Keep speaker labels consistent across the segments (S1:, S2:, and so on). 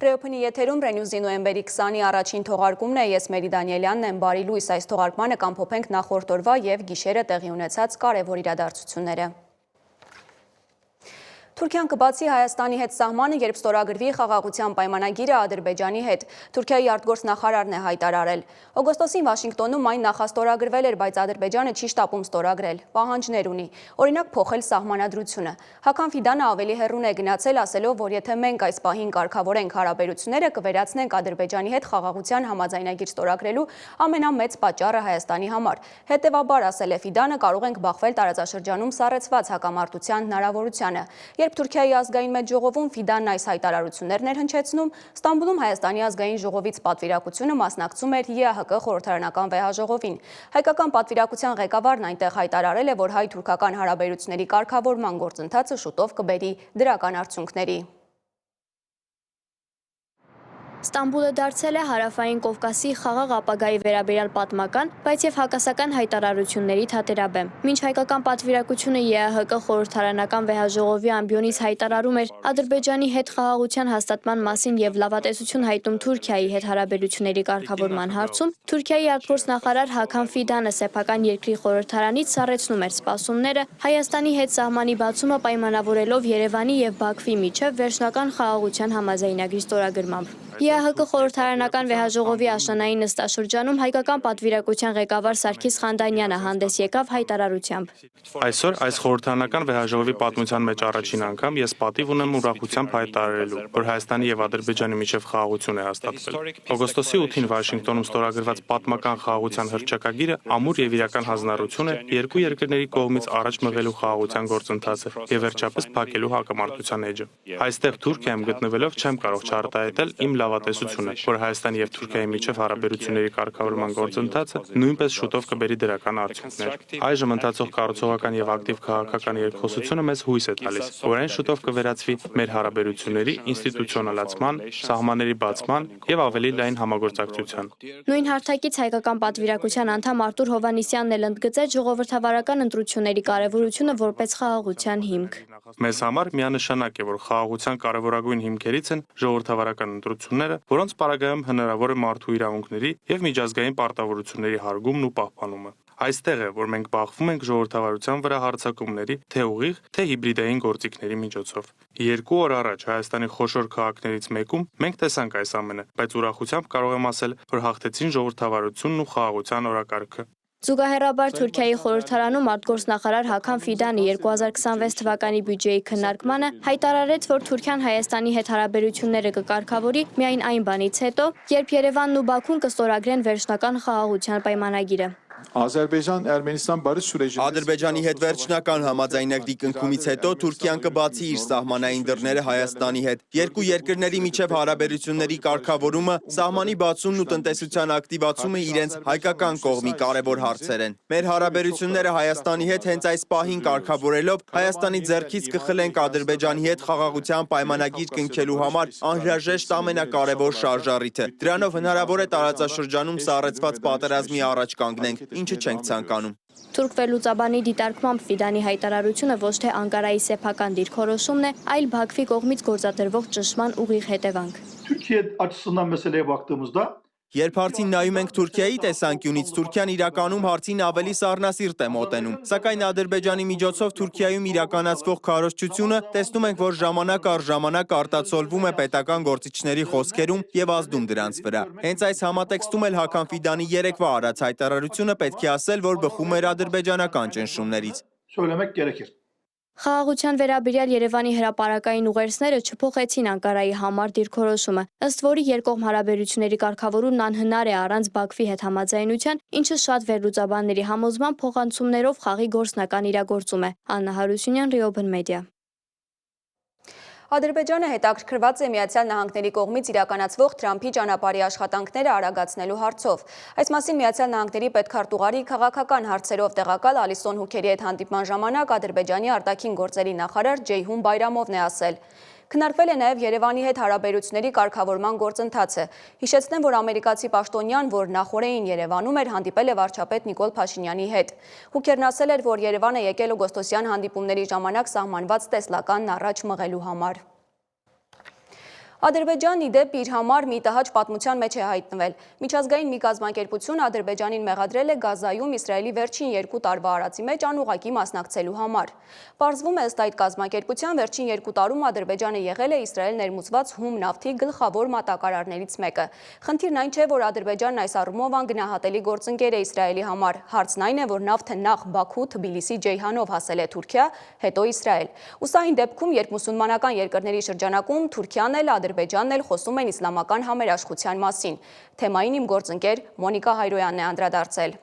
S1: Ռեոփնի եթերում Ռենյուզի նոյեմբերի 20-ի առաջին թողարկումն է, ես Մերի Դանիելյանն եմ, բարի լույս, այս թողարկմանը կամփոփենք նախորդ օրվա եւ գիշերը տեղի ունեցած կարևոր իրադարձությունները։ Թուրքիան կբացի Հայաստանի հետ սահմանը, երբ ստորագրվի խաղաղության պայմանագիրը Ադրբեջանի հետ, Թուրքիայի արտգործնախարարն է հայտարարել։ Օգոստոսին Վաշինգտոնում այն նախաստորագրվել էր, բայց Ադրբեջանը չի շտապում ստորագրել, պահանջներ ունի, օրինակ փոխել սահմանադրությունը։ Հական Ֆիդանը ավելի հեռուն է գնացել, ասելով, որ եթե մենք այս պահին կարգավորենք հարաբերությունները, կվերացնենք Ադրբեջանի հետ խաղաղության համաձայնագիր ստորագրելու ամենամեծ պատճառը Հայաստանի համար։ Հետևաբար, ասել է Ֆիդանը, կարող ենք բախվել տարածաշրջանում սառեցված հակամարտության հնարավորությանը։ Երբ Թուրքիայի ազգային մեծ ժողովում Ֆիդանն այս հայտարարություններն էր հնչեցնում, Ստամբուլում Հայաստանի ազգային ժողովից պատվիրակությունը մասնակցում էր ԵԱՀԿ խորհրդարանական վեհաժողովին։ Հայկական պատվիրակության ղեկավարն այնտեղ հայտարարել է, որ հայ-թուրքական հարաբերությունների կարգավորման գործընթացը շուտով կբերի դրական արդյունքների։
S2: Ստամբուլը դարձել է հարավային Կովկասի խաղաղ ապագայի վերաբերյալ պատմական, բայց եւ հակասական հայտարարությունների թատերաբեմ։ Մինչ հայկական պատվիրակությունը ԵԱՀԿ խորհրդարանական վեհաժողովի ամբիոնից հայտարարում էր Ադրբեջանի հետ խաղաղության հաստատման մասին եւ լավատեսություն հայտնում Թուրքիայի հետ հարաբերությունների կարգավորման հարցում, Թուրքիայի արտգործնախարար Հական Ֆիդանը սեփական երկրի խորհրդարանից սառեցնում էր սպասումները Հայաստանի հետ սահմանի բացումը պայմանավորելով Երևանի եւ Բաքվի միջև վերջնական խաղաղության համաձայնագրի ստորագրմամբ։ ԵԱՀԿ խորհրդարանական վեհաժողովի աշնանային նստաշրջանում հայկական պատվիրակության ղեկավար Սարգիս Խանդանյանը հանդես եկավ հայտարարությամբ։
S3: Այսօր այս խորհրդարանական վեհաժողովի պատմության մեջ առաջին անգամ ես պատիվ ունեմ ուրախությամբ հայտարարելու, որ Հայաստանի եւ Ադրբեջանի միջև խաղաղություն է հաստատվել։ Օգոստոսի 8-ին Վաշինգտոնում ստորագրված պատմական խաղաղության հռչակագիրը ամուր եւ իրական հանձնառություն է երկու երկրների կողմից առաջ մղելու խաղաղության գործընթացը եւ վերջապես փակելու հակամարտության էջը։ Այստեղ Թուրքիայում գտնվելով չեմ կարող չարտահայտել իմ լավատեսությունը, որ Հայաստանի եւ Թուրքիայի միջև հարաբերությունների կարգավորման գործընթացը նույնպես շուտով կբերի դրական արդյունքներ։ Այժմ ընթացող կառուցողական եւ ակտիվ քաղաքական երկխոսությունը մեզ հույս է տալիս, որ այն շուտով կվերածվի մեր հարաբերությունների ինստիտուցիոնալացման, սահմանների բացման եւ ավելի լայն համագործակցության։
S2: Նույն հարթակից հայկական պատվիրակության անդամ Արտուր Հովհաննիսյանն էլ ընդգծեց ժողովրդավարական ընտրությունների կարեւորությունը որպես խաղաղության հիմք։
S3: Մեզ համար միանշանակ է, որ խաղաղության կարևորագույն հիմքերից են ժողովրդավարական ընտրությունները, որոնց պարագայում հնարավոր է մարդու իրավունքների եւ միջազգային պարտավորությունների հարգումն ու պահպանումը։ Այստեղ է, որ մենք բախվում ենք ժողովրդավարության վրա հարձակումների, թե ուղիղ, թե հիբրիդային գործիքների միջոցով։ 2 օր առաջ Հայաստանի խոշոր քաղաքներից մեկում մենք տեսանք այս ամենը, բայց ուրախությամբ կարող եմ ասել, որ հաղթեցին ժողովրդավարությունն ու խաղաղության օրակարգը։
S2: Զուգահեռաբար Թուրքիայի խորհրդարանում արտգործնախարար Հական Ֆիդանը 2026 թվականի բյուջեի քննարկմանը հայտարարեց, որ Թուրքիան Հայաստանի հետ հարաբերությունները կկարգավորի միայն այն բանից հետո, երբ Երևանն ու Բաքուն կստորագրեն վերջնական խաղաղության պայմանագիրը։
S4: Ադրբեջանի հետ վերջնական համաձայնագրի կնքումից հետո Թուրքիան կբացի իր սահմանային դռները Հայաստանի հետ։ Երկու երկրների միջև հարաբերությունների կարգավորումը, սահմանի բացումն ու տնտեսության ակտիվացումը իրենց հայկական կողմի կարևոր հարցեր են։ Մեր հարաբերությունները Հայաստանի հետ հենց այս պահին կարգավորելով Հայաստանի ձեռքից կխլենք Ադրբեջանի հետ խաղաղության պայմանագիր կնքելու համար անհրաժեշտ ամենակարևոր շարժառիթը։ Դրանով հնարավոր է տարածաշրջանում սառեցված պատերազմի առաջ կանգնենք, ինչը չենք ցանկանում։
S2: Թուրք վերլուծաբանի դիտարկմամբ Ֆիդանի հայտարարությունը ոչ թե Անկարայի սեփական դիրքորոշումն է, այլ Բաքվի կողմից գործադրվող ճնշման ուղիղ հետևանք։
S4: Երբ հարցին նայում ենք Թուրքիայի տեսանկյունից, Թուրքիան իրականում հարցին ավելի սառնասիրտ է մոտենում, սակայն Ադրբեջանի միջոցով Թուրքիայում իրականացվող քարոզչությունը տեսնում ենք, որ ժամանակ առ ժամանակ արտացոլվում է պետական գործիչների խոսքերում եւ ազդում դրանց վրա։ Հենց այս համատեքստում էլ Հական Ֆիդանի երեկվա արած հայտարարությունը պետք է ասել, որ բխում էր ադրբեջանական ճնշումներից։
S2: Խաղաղության վերաբերյալ Երևանի հրապարակային ուղերձները չփոխեցին Անկարայի համար դիրքորոշումը, ըստ որի երկկողմ հարաբերությունների կարգավորումն անհնար է առանց Բաքվի հետ համաձայնության, ինչը շատ վերլուծաբանների համոզմամբ փոխանցումներով խաղի գործնական իրագործում է։ Աննա Հարությունյան, Ռիոբն մեդիա։
S1: Ադրբեջանը հետաքրքրված է Միացյալ Նահանգների կողմից իրականացվող Թրամփի ճանապարհի աշխատանքները արագացնելու հարցով։ Այս մասին Միացյալ Նահանգների պետքարտուղարի քաղաքական հարցերով տեղակալ Ալիսոն Հուքերի հետ հանդիպման ժամանակ Ադրբեջանի արտաքին գործերի նախարար Ջեյհուն Բայրամովն է ասել. Քննարկվել է նաև Երևանի հետ հարաբերությունների կարգավորման գործընթացը։ Հիշեցնեմ, որ ամերիկացի պաշտոնյան, որ նախորդին Երևանում էր, հանդիպել է վարչապետ Նիկոլ Փաշինյանի հետ։ Հուքերն ասել էր, որ Երևանը եկել օգոստոսյան հանդիպումների ժամանակ սահմանված տեսլականն առաջ մղելու համար։ Ադրբեջանն ի դեպ իր համար մի տհաճ պատմության մեջ է հայտնվել։ Միջազգային մի կազմակերպություն Ադրբեջանին մեղադրել է Գազայում Իսրայելի վերջին 2 տարվա արածի մեջ անուղղակի մասնակցելու համար։ Պարզվում է ըստ այդ կազմակերպության վերջին 2 տարում Ադրբեջանը եղել է Իսրայել ներմուծված հում նավթի գլխավոր մատակարարներից մեկը։ Խնդիրն այն չէ, որ Ադրբեջանն այս առումով անգնահատելի գործընկեր է Իսրայելի համար։ Հարցն այն է, որ նավթը նախ Բաքու, Թբիլիսի, Ջեյհանով հասել է Թուրքիա, հետո Իսրայել։ Ու սա այն դեպքում, երբ մուսուլմանական երկրների շրջանակում Թուրքիան էլ Ադրբեջանն էլ խոսում են իսլամական համերաշխության մասին։ Թեմային իմ գործընկեր Մոնիկա Հայրոյանն է անդրադարձել։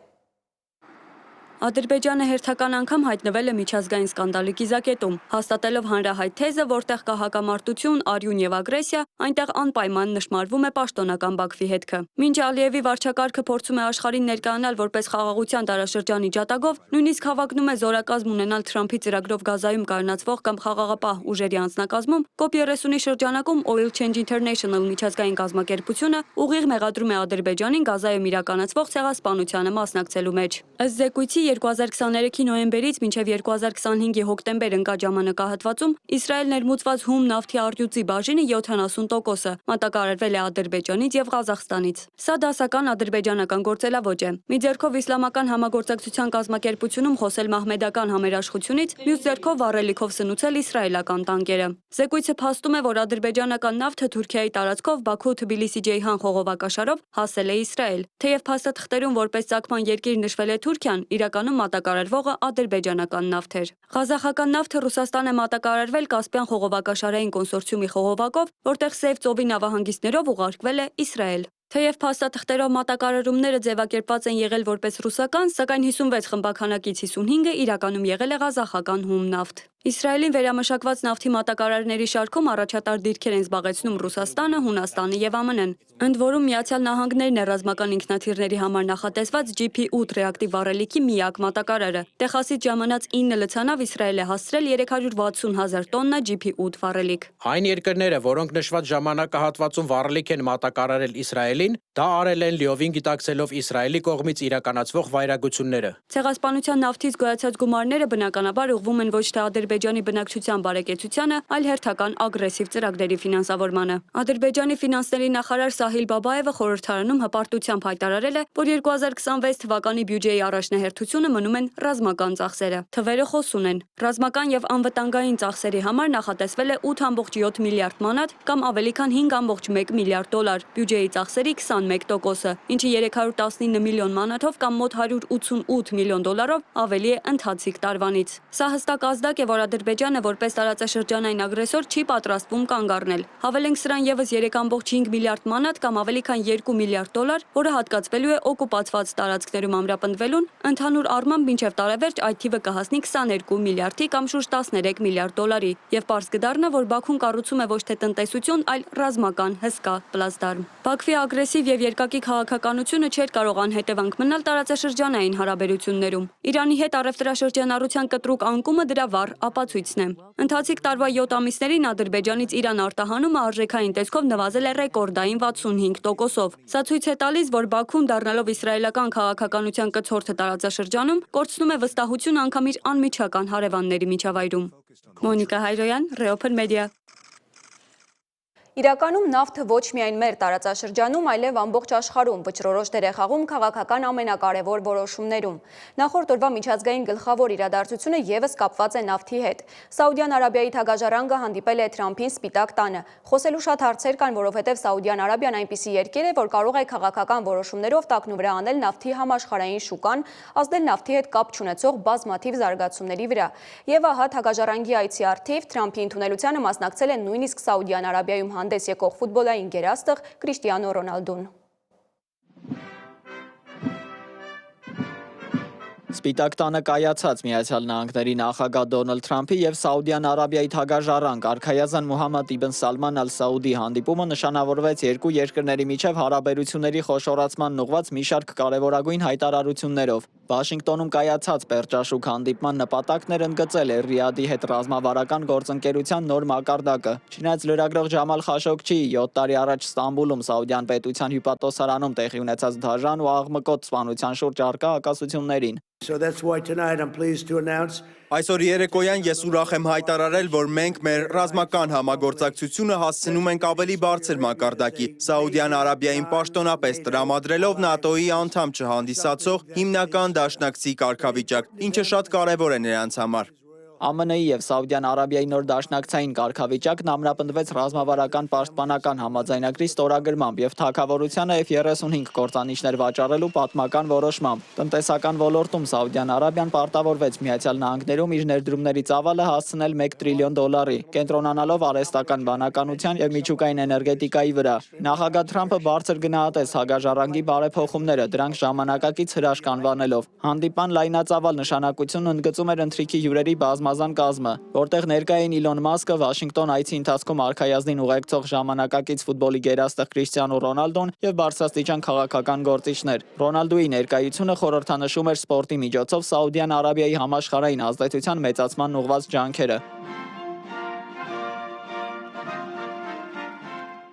S5: Ադրբեջանը հերթական անգամ հայտնվել է միջազգային սկանդալի կիզակետում, հաստատելով հանրահայտ թեզը, որտեղ կա հակամարտություն, արյուն եւ ագրեսիա, այնտեղ անպայման նշмарվում է պաշտոնական Բաքվի հետքը։ Մինչ Ալիևի վարչակարգը փորձում է աշխարհին ներկայանալ որպես խաղաղության դարաշրջանի ջատագով, նույնիսկ հավակնում է զորակազմ ունենալ Թրամփի ծրագրով Գազայում կայունացվող կամ խաղաղապահ ուժերի անձնակազմում, COP30-ի շրջանակում Oil Change International միջազգային կազմակերպությունը ուղիղ մեղադրում է Ադրբեջանին Գազայում իրականացվող ցեղասպանությանը մասնակցելու մեջ։ Ըստ զեկույցի 2023-ի նոյեմբերից մինչև 2025-ի հոկտեմբեր ընկած ժամանակահատվածում Իսրայել ներմուծված հում նավթի արդյունքի բաժինը 70%-ը մատակարարվել է Ադրբեջանից եւ Ղազախստանից։ Սա դասական ադրբեջանական գործելավոճ է։ Մի ձեռքով իսլամական համագործակցության կազմակերպությունում խոսել մահմեդական համերաշխությունից, մյուս ձեռքով վառելիքով սնուցել իսրայելական տանկերը։ Զեկույցը փաստում է, որ ադրբեջանական նավթը Թուրքիայի տարածքով Բաքու, Թբիլիսի, Ջեյհան խողովակաշարով հասել է Իսրայել։ Թեև փաստաթղթերում որպես ծագման երկիր նշվել է Թուրքիան, իրականում մատակարարվողը ադրբեջանական նավթ էր։ Ղազախական նավթը Ռուսաստան է մատակարարվել Կասպյան խողովակաշարային կոնսորցիումի խողովակով, որտեղ Սև ծովի նավահանգիստներով ուղարկվել է Իսրայել։ Թեև փաստաթղթերով մատակարարումները ձևակերպված են եղել որպես ռուսական, սակայն 56 խմբականակից 55-ը իրականում եղել է ղազախական հում նավթ։ Իսրայելին վերամշակված նավթի մատակարարների շարքում առաջատար դիրքեր են զբաղեցնում Ռուսաստանը, Հունաստանը եւ ԱՄՆ-ն։ Ընդ որում Միացյալ Նահանգներն է ռազմական ինքնաթիռների համար նախատեսված GP-8 ռեակտիվ վառելիքի միակ մատակարարը։ Տեխասից ժամանած 9 լցանավ Իսրայել է հասցրել 360,000 տոննա GP-8 վառելիք։
S6: Այն երկրները, որոնք նշված ժամանակահատվածում վառելիք են մատակարարել Իսրայելին, դա արել են լիովին գիտակցելով Իսրայելի կողմից իրականացվող վայրագությունները։
S5: Ցեղասպանության նավթից գոյացած գումարները բնականաբար ուղղվում են ոչ թե Ադրբեջանի բնակչության բարեկեցությանը, այլ հերթական ագրեսիվ ծրագրերի ֆինանսավորմանը։ Ադրբեջանի ֆինանսների նախարար Սահիլ Բաբաևը խորհրդարանում հպարտությամբ հայտարարել է, որ 2026 թվականի բյուջեի առաջնահերթությունը մնում են ռազմական ծախսերը։ Թվերը խոսուն են։ Ռազմական եւ անվտանգային ծախսերի համար նախատեսվել է 8.7 միլիարդ մանատ կամ ավելի քան 5.1 միլիարդ դոլար, բյուջեի ծախսերի 21%-ը, ինչը 319 միլիոն մանաթով կամ մոտ 188 միլիոն դոլարով ավելի է ընթացիկ տարվանից։ Սա հստակ ազդակ է, որ Ադրբեջանը որպես տարածաշրջանային ագրեսոր չի պատրաստվում կանգ առնել։ Հավելենք սրան եւս 3.5 միլիարդ մանատ կամ ավելի քան 2 միլիարդ դոլար, որը հատկացվելու է օկուպացված տարածքներում ամրապնդվելուն, ընդհանուր առմամբ մինչև տարեվերջ այդ թիվը կհասնի 22 միլիարդի կամ շուրջ 13 միլիարդ դոլարի, եւ պարզ կդառնա, որ Բաքուն կառուցում է ոչ թե տնտեսություն, այլ ռազմական հսկա պլազդարմ։ Բաքվի ագրեսիվ եւ երկակի քաղաքականությունը չէր կարող անհետևանք մնալ տարածաշրջանային հարաբերություններում։ Իրանի հետ առևտրաշրջանառության կտրուկ անկումը դրա վառ ապացույցն է։ Ընթացիկ տարվա 7 ամիսներին Ադրբեջանից Իրան արտահանումը արժեքային տեսքով նվազել է ռեկորդային 65%-ով։ Սա ցույց է տալիս, որ Բաքուն դառնալով իսրայելական քաղաքականության կցորդը տարածաշրջանում, կորցնում է վստահություն անգամ իր անմիջական հարևանների միջավայրում։ Մոնիկա Հայրոյան, Reopen Media։
S1: Իրականում նավթը ոչ միայն մեր տարածաշրջանում, այլև ամբողջ աշխարհում վճռորոշ դեր է խաղում քաղաքական ամենակարևոր որոշումներում։ Նախորդ օրվա միջազգային գլխավոր իրադարձությունը ևս կապված է նավթի հետ։ Սաուդյան Արաբիայի թագաժարանգը հանդիպել է Թրամփին Սպիտակ տանը։ Խոսելու շատ հարցեր կան, որովհետև Սաուդյան Արաբիան այնպիսի երկիր է, որ կարող է քաղաքական որոշումներով տակնու վրա անել նավթի համաշխարհային շուկան, ազդել նավթի հետ կապ չունեցող բազմաթիվ զարգացումների վրա։ Եվ ահա թագաժարանգի այցի առթիվ Թրամփի ընդունելությանը մասնակցել է նույնիսկ Սաուդյան Արաբիայում հանդես եկող ֆուտբոլային գերաստղ Կրիշտիանո Ռոնալդուն։
S7: Սպիտակ տանը կայացած Միացյալ Նահանգների նախագահ Դոնալդ Թրամփի եւ Սաուդյան Արաբիայի թագաժառանգ արքայազն Մուհամմադ Իբն Սալման Ալ-Սաուդի հանդիպումը նշանավորվեց երկու երկրների միջև հարաբերությունների խոշորացման ուղղված մի շարք կարևորագույն հայտարարություններով։ Վաշինգտոնում կայացած Պերճաշուք հանդիպման նպատակն էր ընդգծել Ռիադի հետ ռազմավարական գործընկերության նոր մակարդակը։ Չնայած լրագրող Ջամալ Խաշոգչիի 7 տարի առաջ Ստամբուլում Սաուդյան պետության հյուպատոսարանում տեղի ունեցած դաժան ու աղմկոտ սպանության շուրջ առկա հակասություններին։
S8: So that's why tonight I'm pleased to announce
S4: Այսօր երեկոյան ես ուրախ եմ հայտարարել, որ մենք մեր ռազմական համագործակցությունը հասցնում ենք ավելի բարձր մակարդակի, Սաուդյան Արաբիային պաշտոնապես տրամադրելով ՆԱՏՕ-ի անդամ չհանդիսացող հիմնական դաշնակցի կարգավիճակ, ինչը շատ կարևոր է նրանց համար։
S7: ԱՄՆ-ի եւ Սաուդյան Արաբիայի նոր դաշնակցային կարգավիճակն ամրապնդվեց ռազմավարական պաշտպանական համաձայնագրի ստորագրմամբ եւ թագավորությանը F-35 կործանիչներ վաճառելու պատմական որոշմամբ։ Տնտեսական ոլորտում Սաուդյան Արաբիան պարտավորվեց Միացյալ Նահանգներում իր ներդրումների ծավալը հասցնել $1 տրիլիոն, կենտրոնանալով արհեստական բանականության եւ միջուկային էներգետիկայի վրա։ Նախագահ Թրամփը բարձր գնահատեց հագաժառանգի բարեփոխումները, դրանք ժամանակակից հրաշք անվանելով։ Հանդիպան լայնածավալ նշանակություն ընդգծում էր ընթրիքի հյուրերի բազմազան կազմը, որտեղ ներկա էին Իլոն Մասկը, Վաշինգտոն այցի ընթացքում արքայազնին ուղեկցող ժամանակակից ֆուտբոլի գերաստղ Քրիշտիանո Ռոնալդոն եւ բարձրաստիճան քաղաքական գործիչներ։ Ռոնալդոյի ներկայությունը խորհրդանշում էր սպորտի միջոցով Սաուդյան Արաբիայի համաշխարհային ազդեցության մեծացման ուղղված ջանքերը։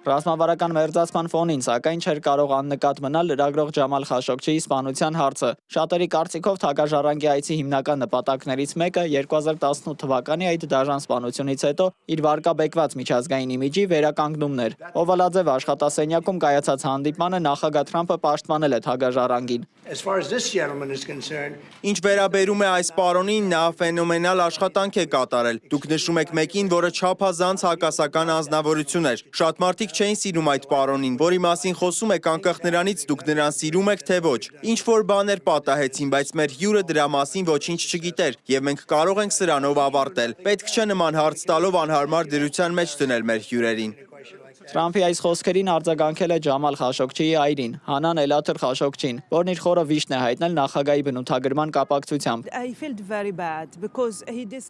S7: Ռազմավարական մերձացման ֆոնին, սակայն չէր կարող աննկատ մնալ լրագրող Ջամալ Խաշոգչիի սպանության հարցը։ Շատերի կարծիքով թագաժառանգի այցի հիմնական նպատակներից մեկը 2018 թվականի այդ դաժան սպանությունից հետո իր վարկաբեկված միջազգային իմիջի վերականգնումն էր։ Օվալաձև աշխատասենյակում կայացած հանդիպմանը նախագահ Թրամփը պաշտպանել է թագաժառանգին։
S8: as far as this gentleman is concerned.
S4: Ինչ վերաբերում է այս պարոնին, նա ֆենոմենալ աշխատանք է կատարել։ Դուք նշում եք մեկին, որը չափազանց հակասական անձնավորություն էր։ Շատ մարդիկ չէին սիրում այդ պարոնին, որի մասին խոսում եք անկախ նրանից դուք նրան սիրում եք թե ոչ։ Ինչ որ բաներ պատահեցին, բայց մեր հյուրը դրա մասին ոչինչ չգիտեր, եւ մենք կարող ենք սրանով ավարտել։ Պետք չէ նման հարց տալով անհարմար դրության մեջ դնել մեր հյուրերին։
S7: Թրամփի այս խոսքերին արձագանքել է Ջամալ Խաշոգչիի այրին, Հանան Էլաթր Խաշոգչին, որն իր խորը վիշտն է հայտնել նախագահի բնութագրման կապակցությամբ։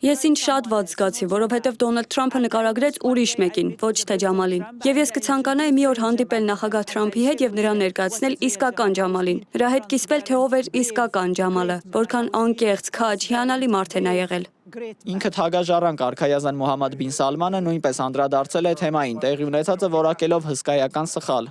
S5: Ես ինձ շատ վատ զգացի, որովհետև Դոնալդ Թրամփը նկարագրեց ուրիշ մեկին, ոչ թե Ջամալին։ Եվ ես կցանկանայի մի օր հանդիպել նախագահ Թրամփի հետ եւ նրան ներկայացնել իսկական Ջամալին։ Նրա հետ կիսվել, թե ով էր իսկական Ջամալը, որքան անկեղծ, քաջ, հիանալի մարդ է նա եղել։
S7: Ինքը թագաժառանգ արքայազն Մոհամմադ բին Սալմանը նույնպես անդրադարձել է թեմային, տեղի ունեցածը որակելով հսկայական սխալ։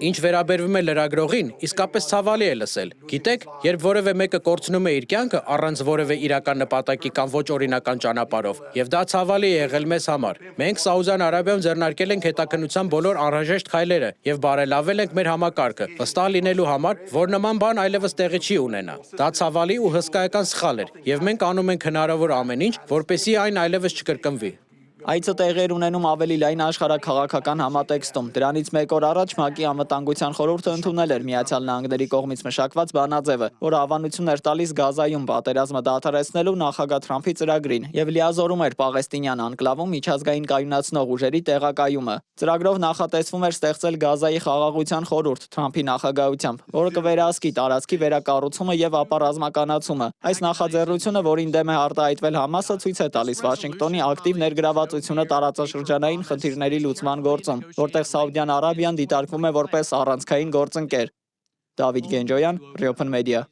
S6: Ինչ վերաբերվում է լրագրողին, իսկապես ցավալի է լսել։ Գիտեք, երբ որևէ մեկը կորցնում է իր կյանքը առանց որևէ իրական նպատակի կամ ոչ օրինական ճանապարհով, եւ դա ցավալի է եղել մեզ համար։ Մենք Սաուդյան Արաբիայում ձեռնարկել ենք հետաքննության բոլոր անհրաժեշտ քայլերը եւ բարելավել ենք մեր համակարգը, վստահ լինելու համար, որ նման բան այլևս տեղի չի ունենա։ Դա ցավալի ու հսկայական սխալ էր, եւ մենք անում ենք հնարավոր ամեն ինչ, որպեսզի այն այլևս չկրկնվի։
S7: Այցը տեղի էր ունենում ավելի լայն աշխարհաքաղաքական համատեքստում։ Դրանից մեկ օր առաջ ՄԱԿ-ի անվտանգության խորհուրդը ընդունել էր Միացյալ Նահանգների կողմից մշակված բանաձևը, որը ավանդություն էր տալիս Գազայում պատերազմը դադարեցնելու նախագահ Թրամփի ծրագրին եւ լիազորում էր Պաղեստինյան անկլավում միջազգային կայունացնող ուժերի տեղակայումը։ Ծրագրով նախատեսվում էր ստեղծել Գազայի խաղաղության խորհուրդ Թրամփի նախագահությամբ, որը կվերահսկի տարածքի վերակառուցումը եւ ապառազմականացումը։ Այս նախաձեռնությունը, որին դեմ է արտահայտվել Համասը, ցույց է տալիս Վաշինգտոնի ակտիվ ներգրավվածությունը տարածաշրջանային խնդիրների լուծման գործում, որտեղ Սաուդյան Արաբիան դիտարկվում է որպես առանցքային գործընկեր։ Դավիթ Գենջոյան, Open Media։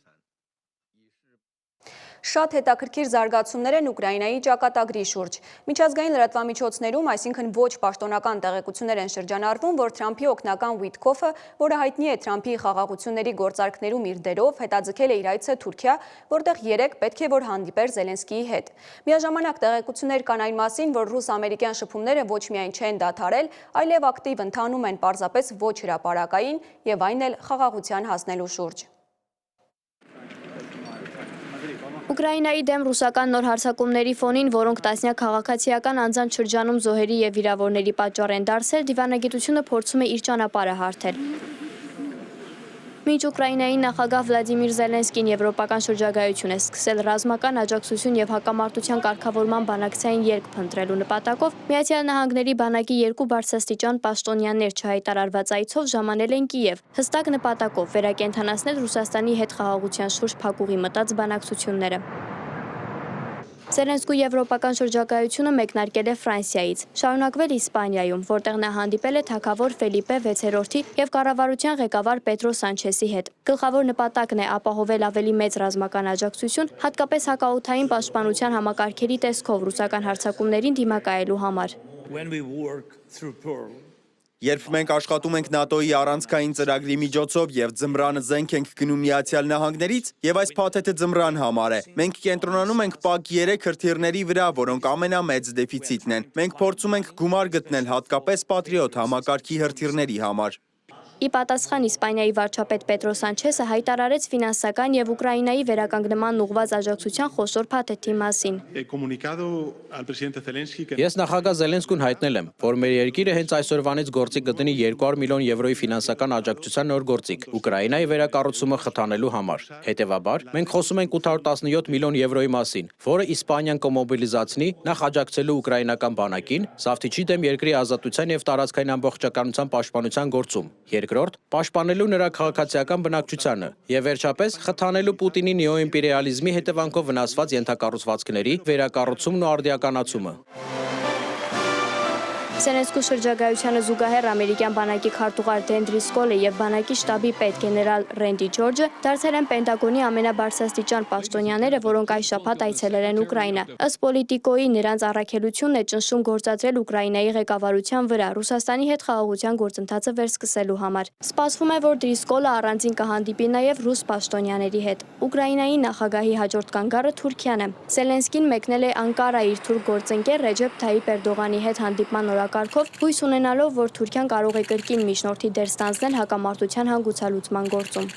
S1: Շատ հետաքրքիր զարգացումներ են Ուկրաինայի ճակատագրի շուրջ։ Միջազգային լրատվամիջոցներում, այսինքն ոչ պաշտոնական տեղեկություններ են շրջանառվում, որ Թրամփի օգնական Ուիտկոֆը, որը հայտնի է Թրամփի խաղաղությունների գործարքներում իր դերով, հետաձգել է իր այցը Թուրքիա, որտեղ երեկ պետք է որ հանդիպեր Զելենսկիի հետ։ Միաժամանակ տեղեկություններ կան այն մասին, որ ռուս-ամերիկյան շփումները ոչ միայն չեն դադարել, այլև ակտիվ ընթանում են պարզապես ոչ հրապարակային եւ այն էլ խաղաղության հասնելու շուրջ։
S2: Ուկրաինայի դեմ ռուսական նոր հարձակումների ֆոնին, որոնք տասնյակ քաղաքացիական անձանց շրջանում զոհերի եւ վիրավորների պատճառ են դարձել, դիվանագիտությունը փորձում է իր ճանապարհը հարթել։ Մինչ Ուկրաինայի նախագահ Վլադիմիր Զելենսկին եվրոպական շրջագայություն է սկսել ռազմական աջակցություն եւ հակամարտության կարգավորման բանակցային երկ փնտրելու նպատակով, Միացյալ Նահանգների բանակի երկու բարձրաստիճան պաշտոնյաներ չհայտարարված այցով ժամանել են Կիև, հստակ նպատակով վերակենդանացնել Ռուսաստանի հետ խաղաղության շուրջ փակուղի մտած բանակցությունները։ Զելենսկու եվրոպական շրջագայությունը մեկնարկել է Ֆրանսիայից, շարունակվել Իսպանիայում, որտեղ նա հանդիպել է թագավոր Ֆելիպե 6-րդի եւ կառավարության ղեկավար Պետրո Սանչեսի հետ։ Գլխավոր նպատակն է ապահովել ավելի մեծ ռազմական աջակցություն, հատկապես հակաօդային պաշտպանության համակարգերի տեսքով ռուսական հարձակումներին դիմակայելու համար։
S4: Երբ մենք աշխատում ենք ՆԱՏՕ-ի առանցքային ծրագրի միջոցով եւ ձմռանը զենք ենք գնում Միացյալ Նահանգներից, եւ այս փաթեթը ձմռան համար է, մենք կենտրոնանում ենք ՊԱԿ-3 հրթիռների վրա, որոնք ամենամեծ դեֆիցիտն են։ Մենք փորձում ենք գումար գտնել հատկապես Պատրիոտ համակարգի հրթիռների համար։
S2: Ի պատասխան Իսպանիայի վարչապետ Պետրո Սանչեսը հայտարարեց ֆինանսական եւ Ուկրաինայի վերականգնման ուղղված աջակցության խոշոր փաթեթի մասին։
S6: Ես նախագահ Զելենսկուն հայտնել եմ, որ մեր երկիրը հենց այսօրվանից գործի կդնի 200 միլիոն եվրոյի ֆինանսական աջակցության նոր գործիք Ուկրաինայի վերակառուցումը խթանելու համար։ Հետևաբար, մենք խոսում ենք 817 միլիոն եվրոյի մասին, որը Իսպանիան կմոբիլիզացնի նախ աջակցելու ուկրաինական բանակին, Սավթիչի դեմ երկրի ազատության եւ տարածքային ամբողջականության պաշտպանության գործում։ Երկրորդ, պաշտպանելու նրա քաղաքացիական բնակչությանը եւ վերջապես խթանելու Պուտինի նեոիմպերիալիզմի հետևանքով վնասված ենթակառուցվածքների վերակառուցումն ու արդիականացումը։
S2: Զելենսկու շրջագայությանը զուգահեռ ամերիկյան բանակի քարտուղար Դեն Դրիսկոլը եւ բանակի շտաբի պետ գեներալ Ռենդի Ջորջը դարձել են Պենտագոնի ամենաբարձրաստիճան պաշտոնյաները, որոնք այս շաբաթ այցելել են Ուկրաինա։ Ըստ Պոլիտիկոյի նրանց առաքելությունն է ճնշում գործադրել Ուկրաինայի ղեկավարության վրա Ռուսաստանի հետ խաղաղության գործընթացը վերսկսելու համար։ Սպասվում է, որ Դրիսկոլը առանձին կհանդիպի նաեւ ռուս պաշտոնյաների հետ։ Ուկրաինայի նախագահի հաջորդ կանգառը Թուրքիան է։ Զելենսկին մեկնել է Անկարա իր թուրք գործընկեր Ռեջեփ Թայիպ Էրդողանի հետ հանդիպման օրակարգով, հույս ունենալով, որ Թուրքիան կարող է կրկին միջնորդի դեր ստանձնել հակամարտության հանգուցալուծման գործում։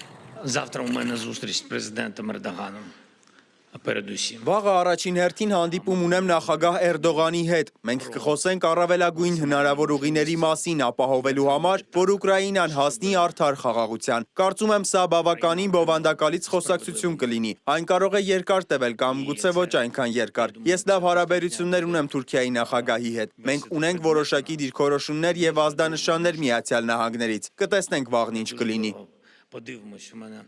S9: Завтра у мене зустріч з президентом Ердоганом. Передусім.
S4: Վաղը առաջին հերթին հանդիպում ունեմ նախագահ Էրդողանի հետ։ Մենք կխոսենք առավելագույն հնարավոր ուղիների մասին ապահովելու համար, որ Ուկրաինան հասնի արդար խաղաղության։ Կարծում եմ սա բավականին բովանդակալից խոսակցություն կլինի։ Այն կարող է երկար տևել կամ գուցե ոչ այնքան երկար։ Ես լավ հարաբերություններ ունեմ Թուրքիայի նախագահի հետ։ Մենք ունենք որոշակի դիրքորոշումներ եւ ազդանշաններ Միացյալ Նահանգներից։ Կտեսնենք վաղն ինչ կլինի։
S9: Подивимось у мене.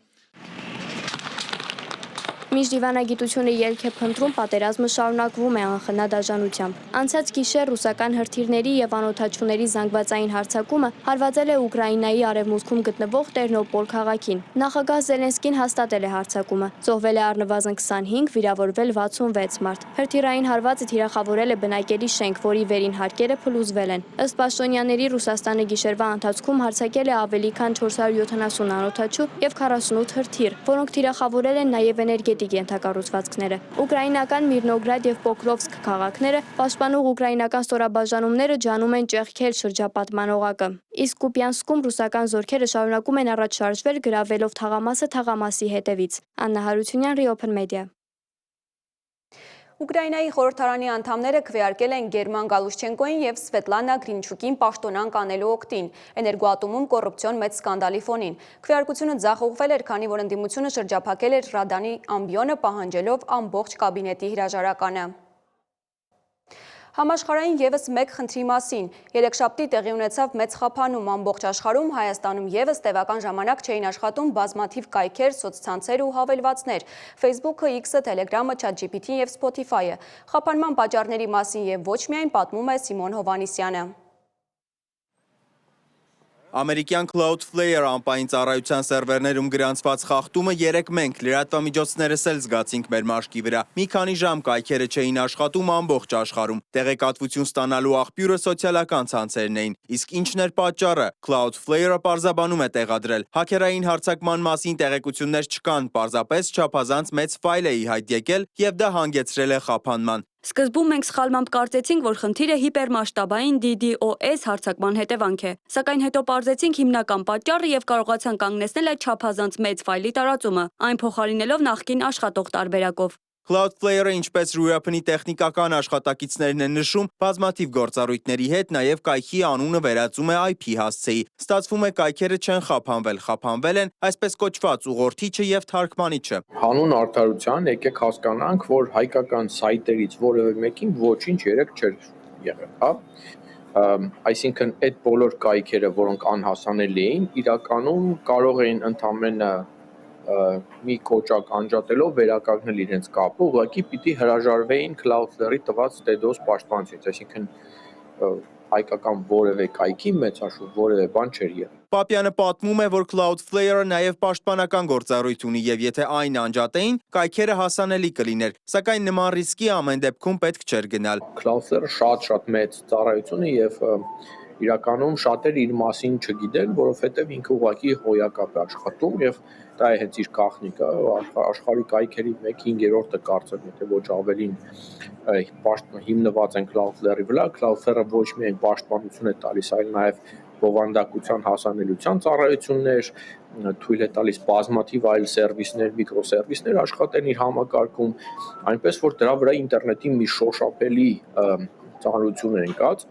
S2: Միջդիվանագիտությունը ելք է փնտրում, պատերազմը շարունակվում է անխնա դաժանությամբ։ Անցած գիշեր ռուսական հրթիռների եւ անօդաչուների զանգվածային հարձակումը հարվածել է Ուկրաինայի արևմուտքում գտնվող Տերնոպոլ քաղաքին։ Նախագահ Զելենսկին հաստատել է հարձակումը։ Զոհվել է առնվազն 25, վիրավորվել 66 մարդ։ Հրթիռային հարվածը թիրախավորել է բնակելի շենք, որի վերին հարկերը փլուզվել են։ Ըստ պաշտոնյաների Ռուսաստանը գիշերվա ընթացքում հարձակել է ավելի քան 470 անօդաչու եւ 48 հրթիռ, որոնք թիրախավորել են նաեւ ենթակառուցվածքները։ Ուկրաինական Միրնոգրադ եւ Պոկրովսկ քաղաքները պաշտպանող ուկրաինական ստորաբաժանումները ջանում են ճեղքել շրջապատման օղակը։ Իսկ Կուպյանսկում ռուսական զորքերը շարունակում են առաջ շարժվել գրավելով թաղամասը թաղամասի հետևից։ Աննա Հարությունյան, Reopen Media։
S1: Ուկրաինայի խորհրդարանի անդամները քվեարկել են Գերման Գալուշչենկոին եւ Սվետլանա Գրինչուկին պաշտոնանկ անելու օգտին էներգոատոմում կոռուպցիոն մեծ սկանդալի ֆոնին։ Քվեարկությունը ձախողվել էր, քանի որ ընդդիմությունը շրջափակել էր Ռադանի ամբիոնը պահանջելով ամբողջ կաբինետի հրաժարականը։ Համաշխարհային եւս մեկ խնդրի մասին։ Երեքշաբթի տեղի ունեցավ մեծ խափանում ամբողջ աշխարհում, Հայաստանում եւս տևական ժամանակ չէին աշխատում բազմաթիվ կայքեր, սոցցանցեր ու հավելվածներ։ Facebook-ը, X-ը, Telegram-ը, ChatGPT-ն եւ Spotify-ը։ Խափանման պատճառների մասին եւ ոչ միայն պատմում է Սիմոն Հովանիսյանը։
S4: Ամերիկյան Cloudflare անպային ծառայության սերվերներում գրանցված խախտումը երեկ մենք լրատվամիջոցներս էլ զգացինք մեր մաշկի վրա։ Մի քանի ժամ կայքերը չէին աշխատում ամբողջ աշխարհում։ Տեղեկատվություն ստանալու աղբյուրը սոցիալական ցանցերն էին։ Իսկ ինչն էր պատճառը։ Cloudflare-ը պարզաբանում է տեղադրել։ Հաքերային հարձակման մասին տեղեկություններ չկան, պարզապես չափազանց մեծ ֆայլ է ի հայտ եկել եւ դա հանգեցրել է խափանման։
S5: Սկզբում մենք սխալմամբ կարծեցինք, որ խնդիրը հիպերմասշտաբային DDoS հարձակման հետևանք է, սակայն հետո պարզեցինք հիմնական պատճառը եւ կարողացանք կանգնեցնել այդ չափազանց մեծ ֆայլի տարածումը, այն փոխարինելով նախկին աշխատող տարբերակով։
S4: Cloudflare-ը, ինչպես Reopen-ի տեխնիկական աշխատակիցներն են նշում, բազմաթիվ գործառույթների հետ նաև կայքի անունը վերածում է IP հասցեի։ Ստացվում է կայքերը չեն խափանվել, խափանվել են այսպես կոչված ուղղորդիչը եւ թարգմանիչը։
S10: Հանուն արդարության եկեք հասկանանք, որ հայկական սայթերից որևէ մեկին ոչինչ երեք չէր եղել, հա։ Այսինքն այդ բոլոր կայքերը, որոնք անհասանելի էին, իրականում կարող էին ընդամենը մի կոճակ անջատելով վերականգնել իրենց կապը, ուղղակի պիտի հրաժարվեին Cloudflare-ի տված DDoS պաշտպանությունից, այսինքն հայկական որևէ կայքի մեծաշուտ որևէ բան չէր եղել։
S4: Պապյանը պատմում է, որ Cloudflare-ը նաև պաշտպանական գործառույթ ունի եւ եթե այն անջատեին, կայքերը հասանելի կլիներ, սակայն նման ռիսկի ամեն դեպքում պետք չէր գնալ։
S10: Cloudflare-ը շատ մեծ ծառայություն է եւ իրականում շատերը իր մասին չգիտեն, որովհետեւ ինքը ուղղակի հոյակապ է աշխատում եւ դա է հենց իր գաղտնիքը, աշխարհի կայքերի 1/5-ը կարծեմ, եթե ոչ ավելին հիմնված են Cloudflare-ի վրա, Cloudflare-ը ոչ միայն պաշտպանություն է տալիս, այլ նաեւ բովանդակության հասանելիության ծառայություններ, թույլ է տալիս բազմաթիվ այլ սերվիսներ, միկրոսերվիսներ աշխատեն իր համակարգում, այնպես որ դրա վրա ինտերնետի մի շոշափելի ծանրություն է ընկած,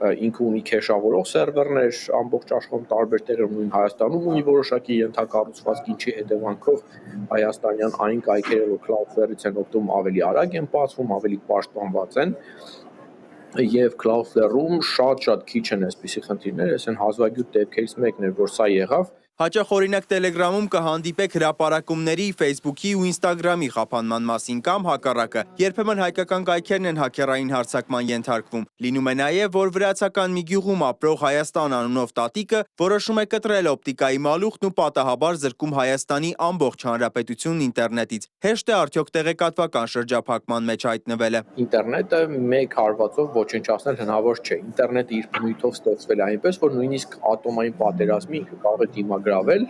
S10: ինքը ունի քեշավորող սերվերներ ամբողջ աշխարհում տարբեր տեղերում, նույն Հայաստանում ունի որոշակի ենթակառուցվածք, ինչի հետևանքով հայաստանյան այն կայքերը, որ Cloudflare-ից են օգտվում, ավելի արագ են բացվում, ավելի պաշտպանված են։ Եվ Cloudflare-ում շատ քիչ են այսպիսի խնդիրներ, այս են հազվագյուտ դեպքերից մեկն էր, որ սա եղավ։
S4: Հաճախ օրինակ Telegram-ում կհանդիպեք հրապարակումների, Facebook-ի ու Instagram-ի խափանման մասին կամ հակառակը։ Երբեմն հայկական կայքերն են հաքերային հարձակման ենթարկվում։ Լինում է նաև, որ վրացական մի գյուղում ապրող Հայաստան անունով տատիկը որոշում է կտրել օպտիկայի մալուխն ու պատահաբար զրկում Հայաստանի ամբողջ հանրապետությունն ինտերնետից։ Հեշտ է արդյոք տեղեկատվական շրջափակման մեջ հայտնվելը։
S10: Ինտերնետը մեկ հարվածով ոչնչացնել հնարավոր չէ։ Ինտերնետը իր բնույթով ստեղծվել է այնպես, որ նույնիսկ ատոմային պատերազմի ինքը կարող է դիմագրավել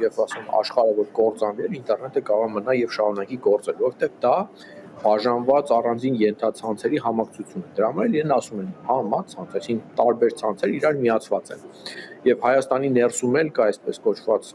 S10: եւ ասում աշխարհը որ կործանվի, ինտերնետը կարող է մնա եւ շարունակի գործել, որովհետեւ դա բաժանված առանձին ենթացանցերի համակցություն է։ Դրա համար իրեն ասում են համացանց, այսինքն տարբեր ցանցեր իրար միացված են։ Եվ Հայաստանի ներսում էլ կա այսպես կոչված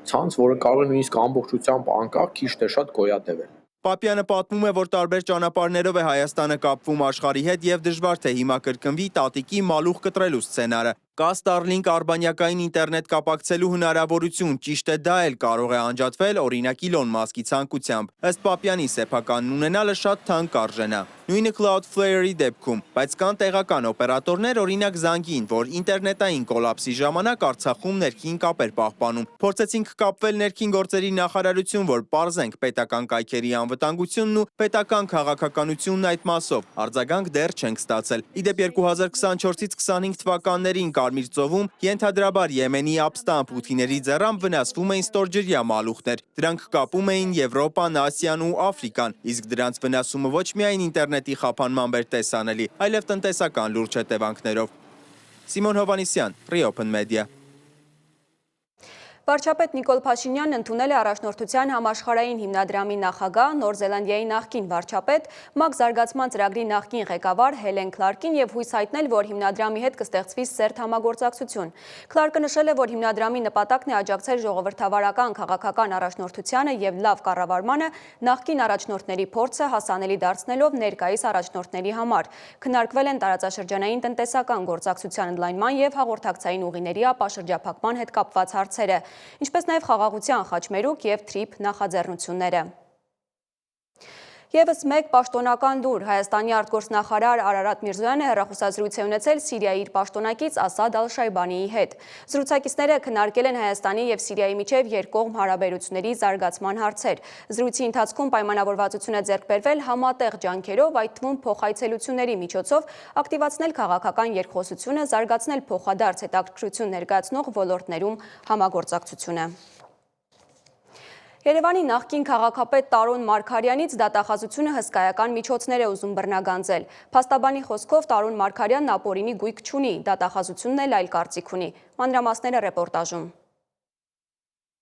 S10: ցանց, որը կարող է նույնիսկ ամբողջությամբ անկախ քիչ թե շատ գոյատևել։
S4: Պապյանը պատմում է, որ տարբեր ճանապարհներով է Հայաստանը կապվում աշխարհի հետ եւ դժվար թե հիմա կրկնվի տատիկի մալուխ կտրելու սցենարը։ Կա Starlink արբանյակային ինտերնետ կապակցելու հնարավորություն, ճիշտ է դա էլ կարող է անջատվել օրինակ Իլոն Մասկի ցանկությամբ։ Ըստ Պապյանի սեփականն ունենալը շատ թանկ կարժենա։ Նույնը Cloudflare-ի դեպքում, բայց կան տեղական օպերատորներ, օրինակ Զանգին, որ ինտերնետային կոլապսի ժամանակ Արցախում ներքին կապեր պահպանում։ Փորձեցինք կապվել ներքին գործերի նախարարություն, որ պարզենք պետական կայքերի անվտանգությունն ու պետական քաղաքականությունն այդ մասով։ Արձագանք դեռ չենք ստացել։ Իդեպ 2024-ից 25 թվականներին Կարմիր ծովում ենթադրաբար Եմենի ապստամբ հութիների ձեռամբ վնասվում էին ստորջրյա մալուխներ։ Դրանք կապում էին Եվրոպան, Ասիան ու Աֆրիկան, իսկ դրանց վնասումը ոչ միայն ինտերնետի խափանման էր տեսանելի, այլև տնտեսական լուրջ հետևանքներով։ Սիմոն Հովանիսյան, Reopen Media։
S1: Վարչապետ Նիկոլ Փաշինյանն ընդունել է առաջնորդության համաշխարհային հիմնադրամի նախագահ, Նոր Զելանդիայի նախկին վարչապետ, ՄԱԿ զարգացման ծրագրի նախկին ղեկավար Հելեն Քլարկին եւ հույս հայտնել, որ հիմնադրամի հետ կստեղծվի սերտ համագործակցություն։ Քլարկը նշել է, որ հիմնադրամի նպատակն է աջակցել ժողովրդավարական քաղաքական առաջնորդությանը եւ լավ կառավարմանը նախկին առաջնորդների փորձը հասանելի դարձնելով ներկայիս առաջնորդների համար։ Քննարկվել են տարածաշրջանային տնտեսական գործակցության ընդլայնման եւ հաղորդակցային ուղիների ապաշրջափակման հետ կապված հարցերը, ինչպես նաև խաղաղության խաչմերուկ և թրիփ նախաձեռնությունները։ Եվս մեկ պաշտոնական լուր Հայաստանի արտգործնախարար Արարատ Միրզոյանը հեռախոսազրույց է ունեցել Սիրիայի իր պաշտոնակից Ասադ Ալ-Շայբանիի հետ։ Զրուցակիցները քննարկել են Հայաստանի և Սիրիայի միջև երկկողմ հարաբերությունների զարգացման հարցեր։ Զրույցի ընթացքում պայմանավորվածություն է ձեռք բերվել համատեղ ջանքերով, այդ թվում փոխայցելությունների միջոցով ակտիվացնել քաղաքական երկխոսությունը, զարգացնել փոխադարձ հետաքրքրություն ներկայացնող ոլորտներում համագործակցությունը։ Երևանի նախկին քաղաքապետ Տարոն Մարգարյանից դատախազությունը հսկայական միջոցներ է ուզում բռնագանձել։ Փաստաբանի խոսքով Տարոն Մարգարյանն ապօրինի գույք չունի, դատախազությունն էլ այլ կարծիք ունի։ Մանրամասները ռեպորտաժում։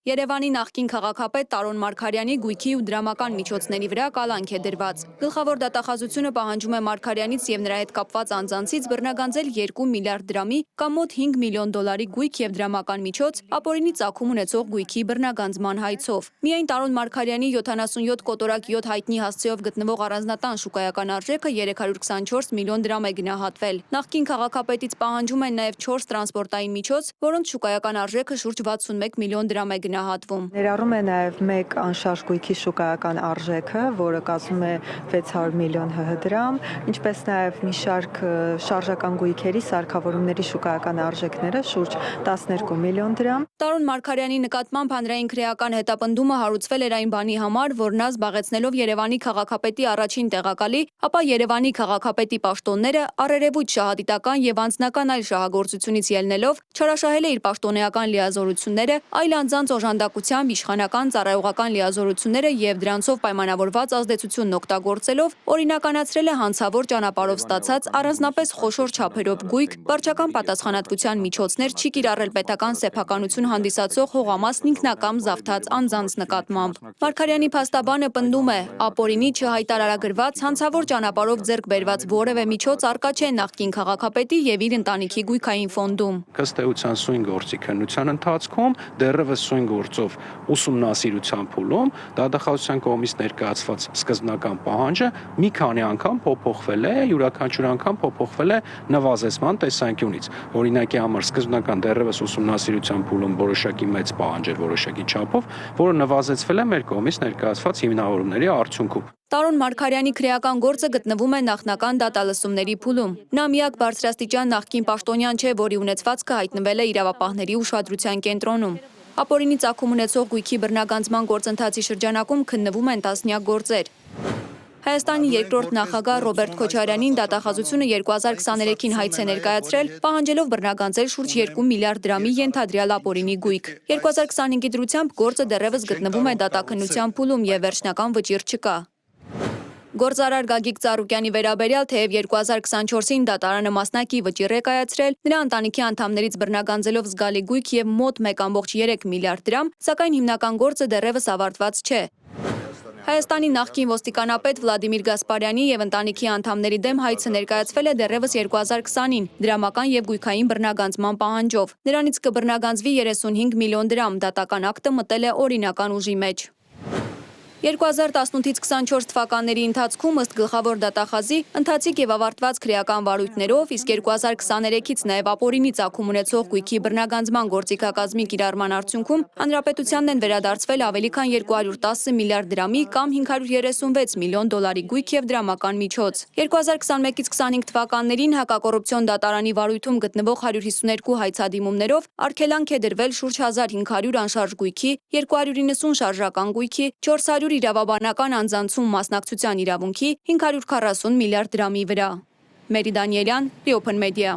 S1: Երևանի նախկին քաղաքապետ Տարոն Մարգարյանի գույքի ու դրամական միջոցների վրա կալանք է դրված։ Գլխավոր դատախազությունը պահանջում է Մարգարյանից եւ նրա հետ կապված անձանցից բռնագանձել 2 միլիարդ դրամի կամ մոտ 5 միլիոն դոլարի գույք եւ դրամական միջոց ապօրինի ծագում ունեցող գույքի բռնագանձման հայցով։ Միայն Տարոն Մարգարյանի 77 կոտորակ 7 հայտնի հասցեով գտնվող առանձնատան շուկայական արժեքը 324 միլիոն դրամ է գնահատվել։ Նախկին քաղաքապետից պահանջում են նաեւ 4 տրանսպորտային միջոց, որոնց շուկայական արժեքը շուրջ 61 միլիոն դրամ է գնահատվում։
S11: Ներառում է նաև մեկ անշարժ գույքի շուկայական արժեքը, որը կազմում է 600 միլիոն ՀՀ դրամ, ինչպես նաև մի շարք շարժական գույքերի սարքավորումների շուկայական արժեքները շուրջ 12 միլիոն դրամ։
S1: Տարոն Մարգարյանի նկատմամբ հանրային քրեական հետապնդումը հարուցվել էր այն բանի համար, որ նա զբաղեցնելով Երևանի քաղաքապետի առաջին տեղակալի, ապա Երևանի քաղաքապետի պաշտոնները առերևույթ շահադիտական եւ անձնական այլ շահագործությունից ելնելով չարաշահել է իր պաշտոնեական լիազորությունները, այլ անձանց օժանդակությամբ իշխանական ծառայողական լիազորությունները եւ դրանցով պայմանավորված ազդեցությունն օգտագործելով օրինականացրել է հանցավոր ճանապարհով ստացած առանձնապես խոշոր չափերով գույք, վարչական պատասխանատվության միջոցներ չի կիրառել պետական սեփականություն հանդիսացող հողամասն ինքնակամ զավթած անձանց նկատմամբ։ Մարգարյանի փաստաբանը պնդում է, ապօրինի չհայտարարագրված հանցավոր ճանապարհով ձեռք բերված որևէ միջոց արկա չէ նախկին քաղաքապետի եւ իր ընտանիքի գույքային ֆոնդում։
S12: Ըստ էության սույն գործի քննության ընթացքում դեռևս սույն գործով ուսումնասիրության փուլում դատախազության կողմից ներկայացված սկզբնական պահանջը մի քանի անգամ փոփոխվել է, յուրաքանչյուր անգամ փոփոխվել է նվազեցման տեսանկյունից։ Օրինակի համար սկզբնական դեռևս ուսումնասիրության փուլում որոշակի մեծ պահանջ էր որոշակի չափով, որը նվազեցվել է մեր կողմից ներկայացված հիմնավորումների արդյունքում։
S1: Տարոն Մարգարյանի քրեական գործը գտնվում է նախնական դատալսումների փուլում։ Նա միակ բարձրաստիճան նախկին պաշտոնյան չէ, որի ունեցվածքը հայտնվել է իրավապահների ուշադրության կենտրոնում։ Ապօրինի ծագում ունեցող գույքի բռնագանձման գործընթացի շրջանակում քննվում են տասնյակ գործեր։ Հայաստանի երկրորդ նախագահ Ռոբերտ Քոչարյանին դատախազությունը 2023-ին հայց է ներկայացրել, պահանջելով բռնագանձել շուրջ 2 միլիարդ դրամի ենթադրյալ ապօրինի գույք։ 2025-ի դրությամբ գործը դեռևս գտնվում է դատաքննության փուլում եւ վերջնական վճիռ չկա։ Գործարար Գագիկ Ծառուկյանի վերաբերյալ թեև 2024-ին դատարանը մասնակի վճիռ է կայացրել, նրա ընտանիքի անդամներից բռնագանձելով զգալի գույք եւ մոտ 1.3 միլիարդ դրամ, սակայն հիմնական գործը դեռևս ավարտված չէ։ Հայաստանի նախկին ոստիկանապետ Վլադիմիր Գասպարյանի եւ ընտանիքի անդամների դեմ հայցը ներկայացվել է դեռևս 2020-ին դրամական եւ գույքային բռնագանձման պահանջով։ Նրանից կբռնագանձվի 35 միլիոն դրամ, դատական ակտը մտել է օրինական ուժի մեջ։ 2018-ից 24 թվականների ընթացքում ըստ գլխավոր դատախազի ընթացիկ եւ ավարտված քրեական վարույթներով, իսկ 2023-ից նաեւ ապօրինի ծագում ունեցող գույքի բռնագանձման գործիքակազմի կիրառման արդյունքում հանրապետությանն են վերադարձվել ավելի քան 210 միլիարդ դրամի կամ 536 միլիոն դոլարի գույք եւ դրամական միջոց։ 2021-ից 25 թվականներին հակակոռուպցիոն դատարանի վարույթում գտնվող 152 հայցադիմումներով արգելանք է դրվել շուրջ 1500 անշարժ գույքի, 290 շարժական գույքի, 400 իրավաբանական անձանցում մասնակցության իրավունքի, 540 միլիարդ դրամի վրա։ Մերի Դանիելյան, Open Media։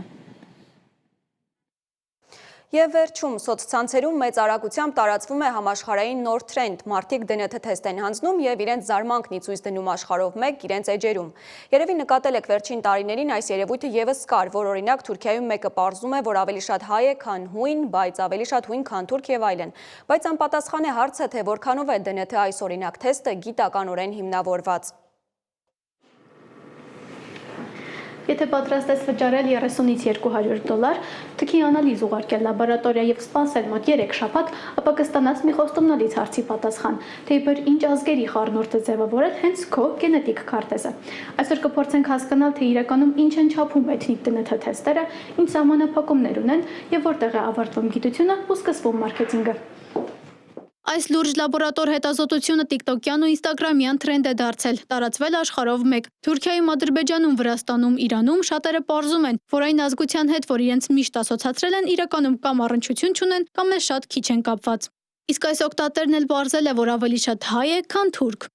S1: Եվ վերջում սոցցանցերում մեծ արագությամբ տարածվում է համաշխարհային նոր թրենդ։ Մարդիկ DNT թեստ են հանձնում եւ իրենց զարմանքն ի ցույց դնում աշխարհով մեկ իրենց էջերում։ Երևի նկատել եք վերջին տարիներին այս երևույթը եւս կար, որ օրինակ Թուրքիայում մեկը պարզում է, որ ավելի շատ հայ է, քան հույն, բայց ավելի շատ հույն, քան թուրք եւ այլն։ Բայց անպատասխան է հարցը, թե որքանով է DNT այս օրինակ թեստը գիտականորեն հիմնավորված։
S13: Եթե պատրաստ ես վճարել 30-ից 200 դոլար, թքի անալիզ ուղարկել լաբորատորիա եւ սպասել մոտ 3 շաբաթ, ապա կստանաս մի խոստումնալից հարցի պատասխան, թե իբր ինչ ազգերի խառնուրդ է ձևավորել հենց քո գենետիկ քարտեզը։ Այսօր կփորձենք հասկանալ, թե իրականում ինչ են չափում էթնիկ DNT թեստերը, ինչ սահմանափակումներ ունեն եւ որտեղ է ավարտվում գիտությունը ու սկսվում մարքեթինգը։ Այս լուրջ լաբորատոր հետազոտությունը տիկտոկյան ու ինստագրամյան թրենդ է դարձել, տարածվել աշխարհով մեկ։ Թուրքիայում, Ադրբեջանում, Վրաստանում, Իրանում շատերը պարզում են, որ այն ազգության հետ, որ իրենց միշտ ասոցացրել են, իրականում կամ առնչություն չունեն, կամ էլ շատ քիչ են կապված։ Իսկ այս օգտատերն էլ պարզել է, որ ավելի շատ հայ է, քան թուրք։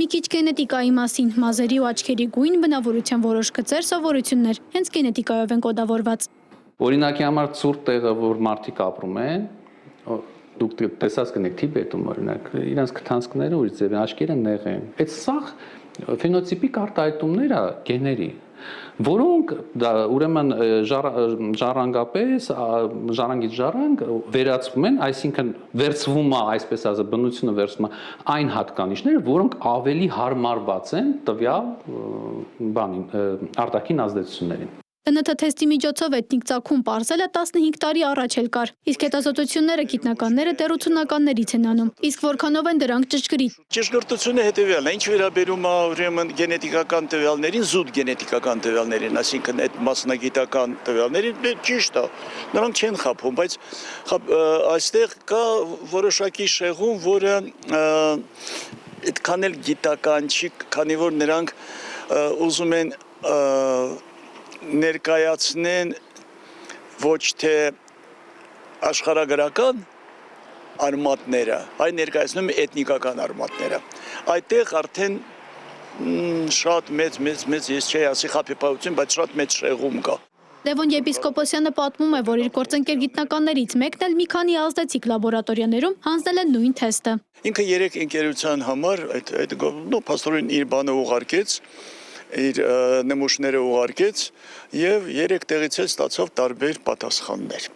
S13: Մի քիչ գենետիկայի մասին, մազերի ու աչքերի գույն, բնավորության որոշ գծեր, սովորություններ, հենց գենետիկայով են կոդավորված։
S14: Օրինակի համար ցուրտ տեղը, որ մարդիկ ապրում են, դուք տեսած կնեք Թիբետում օրինակ, իրենց քթանցքները ուրիշ ձև են, աչքերը նեղ են։ Այդ սաղ ֆենոտիպիկ արտահայտումներ է գեների, որոնք ուրեմն ժառանգապես, ժառանգից ժառանգ վերածվում են, այսինքն վերցվում է, այսպես ասած, բնությունը վերցվում է այն հատկանիշները, որոնք ավելի հարմարված են տվյալ արտաքին ազդեցություններին։
S13: ԴՆԹ թեստի միջոցով էթնիկ ծագում պարզելը 15 տարի առաջ էլ կար, իսկ հետազոտությունները գիտնականները դեռ 80-ականներից են անում, իսկ որքանով են դրանք ճշգրիտ։
S15: Ճշգրտությունը հետևյալն է, ինչ վերաբերում է ուրեմն գենետիկական տվյալներին, զուտ գենետիկական տվյալներին, այսինքն այդ մասնագիտական տվյալներին, ճիշտ է, նրանք չեն խաբում, բայց այստեղ կա որոշակի շեղում, որը այդքան էլ գիտական չի, քանի որ նրանք ուզում են ներկայացնեն ոչ թե աշխարհագրական արմատները, այլ ներկայացնում էթնիկական արմատները։ Այդտեղ արդեն շատ մեծ ես չէի ասի խաբեբայություն, բայց շատ մեծ շեղում կա։
S13: Լևոն Եպիսկոպոսյանը պատմում է, որ իր գործընկեր գիտնականներից մեկն էլ մի քանի ազդեցիկ լաբորատորիաներում հանձնել են նույն թեստը։
S15: Ինքը 3 ընկերության համար այդ փաստորեն իր բանը ուղարկեց, իր նմուշները ուղարկեց եւ 3 տեղից էլ ստացավ տարբեր պատասխաններ։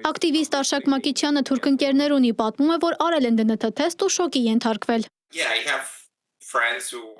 S13: Ակտիվիստ Արշակ Մակիչյանը թուրք ընկերներ ունի, պատմում է, որ արել են ԴՆԹ թեստ ու շոկի ենթարկվել։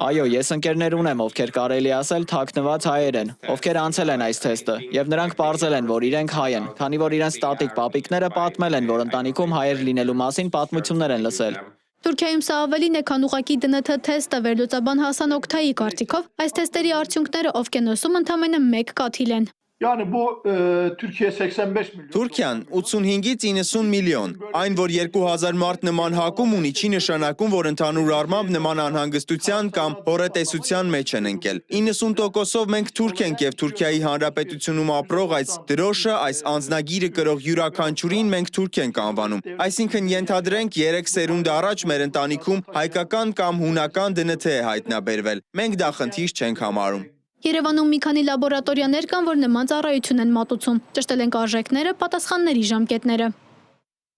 S7: Այո, ես ընկերներ ունեմ, ովքեր կարելի ասել թաքնված հայեր են, ովքեր անցել են այս թեստը, եւ նրանք պարզել են, որ իրենք հայ են, քանի որ իրենց տատիկ պապիկները պատմել են, որ ընտանիքում հայեր լինելու մասին պատմություններ են լսել։
S13: Թուրքիայում սա ավելին է, քան ուղղակի ԴՆԹ թեստը, վերլուծաբան Հասան Օքթայի կարծիքով, այս թեստերի արդյունքները Օվկիանոսում ընդամենը 1 կաթիլ են։
S4: Թուրքիան 85-ից 90 միլիոն։ Այն, որ 2000 մարդ նման հակում ունի, չի նշանակում, որ ընդհանուր առմամբ նման անհանգստության կամ հորետեսության մեջ են ընկել։ 90%-ով մենք թուրք ենք եւ Թուրքիայի Հանրապետությունում ապրող այս դրոշը, այս անձնագիրը կրող յուրաքանչյուրին մենք թուրք ենք անվանում։ Այսինքն ենթադրենք 3 սերունդ առաջ մեր ընտանիքում հայկական կամ հունական ԴՆԹ է հայտնաբերվել։ Մենք դա խնդիր չենք համարում։
S13: Երևանում մի քանի լաբորատորիաներ կան, որ նման ծառայություն են մատուցում, ճշտել են արժեքները, պատասխանների ժամկետները։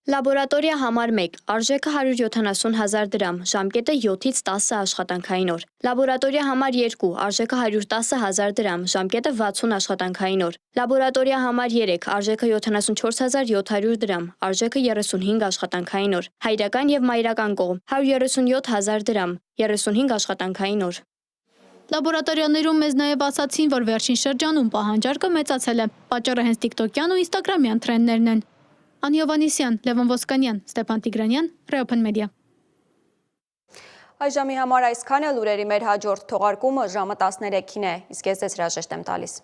S2: Լաբորատորիա համար 1, արժեքը 170,000 դրամ, ժամկետը 7-ից 10 աշխատանքային օր։ Լաբորատորիա համար 2, արժեքը 110,000 դրամ, ժամկետը 60 աշխատանքային օր։ Լաբորատորիա համար 3, արժեքը 74,700 դրամ, արժեքը 35 աշխատանքային օր։ Հայրական եւ մայրական կողմ 137,000 դրամ, 35 աշխատանքային օր։
S13: Լաբորատորիաներում մեզ նաև ասացին, որ վերջին շրջանում պահանջարկը մեծացել է։ Պատճառը հենց TikTok-յան ու Instagram-յան թրենդներն են։ Անի Հովհաննիսյան, Լևոն Ոսկանյան, Ստեփան Տիգրանյան, Reopen Media։
S1: Այս ժամի համար այսքան է, լուրերի մեր հաջորդ թողարկումը ժամը 13-ին է, իսկ ես ձեզ հրաժեշտ եմ տալիս։